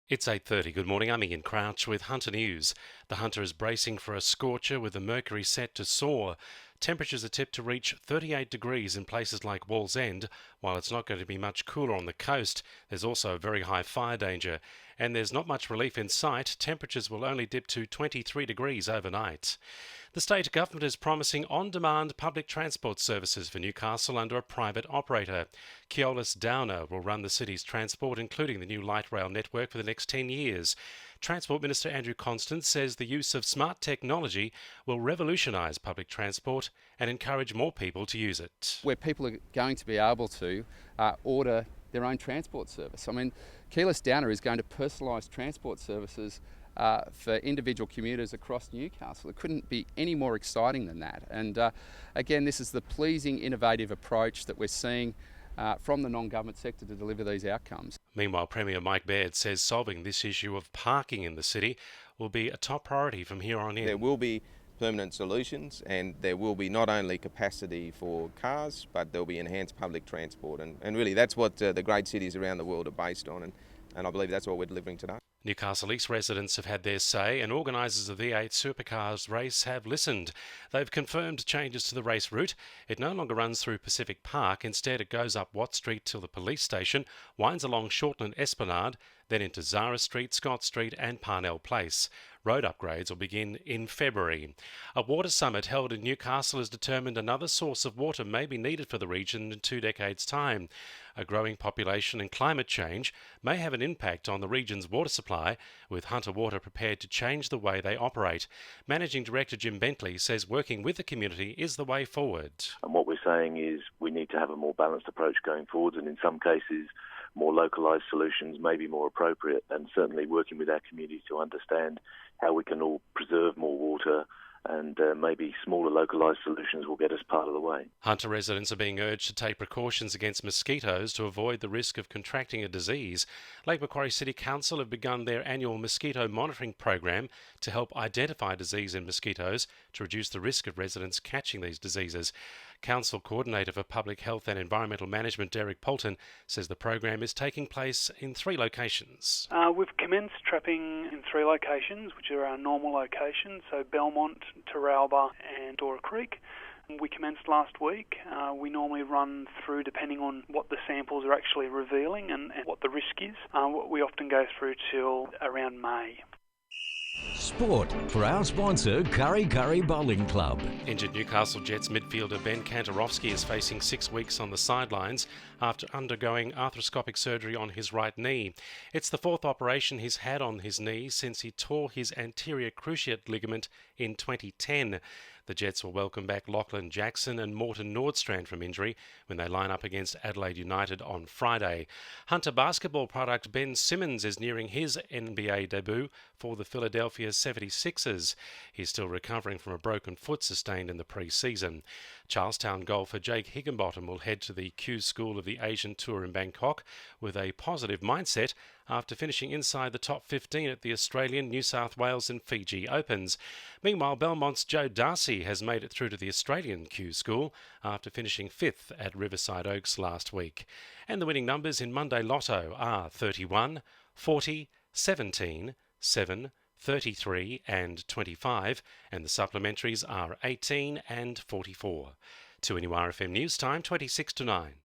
It's 8:30. Good morning. I'm Ian Crouch with Hunter News. The Hunter is bracing for a scorcher with the mercury set to soar. Temperatures are tipped to reach 38 degrees in places like Wallsend. While it's not going to be much cooler on the coast, there's also a very high fire danger. And there's not much relief in sight. Temperatures will only dip to 23 degrees overnight. The state government is promising on-demand public transport services for Newcastle under a private operator. Keolis Downer will run the city's transport, including the new light rail network, for the next 10 years. Transport Minister Andrew Constance says the use of smart technology will revolutionise public transport and encourage more people to use it. Where people are going to be able to order their own transport service. I mean, Keolis Downer is going to personalise transport services for individual commuters across Newcastle. It couldn't be any more exciting than that. And again, this is the pleasing, innovative approach that we're seeing from the non-government sector to deliver these outcomes. Meanwhile, Premier Mike Baird says solving this issue of parking in the city will be a top priority from here on in. There will be permanent solutions, and there will be not only capacity for cars, but there'll be enhanced public transport. And really that's what the great cities around the world are based on, and I believe that's what we're delivering today. Newcastle East residents have had their say, and organisers of the V8 Supercars race have listened. They've confirmed changes to the race route. It no longer runs through Pacific Park. Instead, it goes up Watt Street till the police station, winds along Shortland Esplanade, then into Zara Street, Scott Street and Parnell Place. Road upgrades will begin in February. A water summit held in Newcastle has determined another source of water may be needed for the region in 2 decades' time. A growing population and climate change may have an impact on the region's water supply, with Hunter Water prepared to change the way they operate. Managing Director Jim Bentley says working with the community is the way forward. And what we're saying is we need to have a more balanced approach going forwards, and in some cases more localised solutions may be more appropriate, and certainly working with our community to understand how we can all preserve more water, and maybe smaller localised solutions will get us part of the way. Hunter residents are being urged to take precautions against mosquitoes to avoid the risk of contracting a disease. Lake Macquarie City Council have begun their annual mosquito monitoring program to help identify disease in mosquitoes to reduce the risk of residents catching these diseases. Council Coordinator for Public Health and Environmental Management Derek Polton says the program is taking place in 3 locations. We've commenced trapping in 3 locations, which are our normal locations, so Belmont, Teralba and Dora Creek. We commenced last week. We normally run through, depending on what the samples are actually revealing and what the risk is. We often go through till around May. Sport for our sponsor, Curry Bowling Club. Injured Newcastle Jets midfielder Ben Kantarovski is facing 6 weeks on the sidelines after undergoing arthroscopic surgery on his right knee. It's the 4th operation he's had on his knee since he tore his anterior cruciate ligament in 2010. The Jets will welcome back Lachlan Jackson and Morton Nordstrand from injury when they line up against Adelaide United on Friday. Hunter basketball product Ben Simmons is nearing his NBA debut for the Philadelphia 76ers. He's still recovering from a broken foot sustained in the pre-season. Charlestown golfer Jake Higginbottom will head to the Q School of the Asian Tour in Bangkok with a positive mindset after finishing inside the top 15 at the Australian, New South Wales and Fiji Opens. Meanwhile, Belmont's Joe Darcy has made it through to the Australian Q School after finishing 5th at Riverside Oaks last week. And the winning numbers in Monday Lotto are 31, 40, 17, 7, 33 and 25, and the supplementaries are 18 and 44. To NURFM News Time, 26 to 9.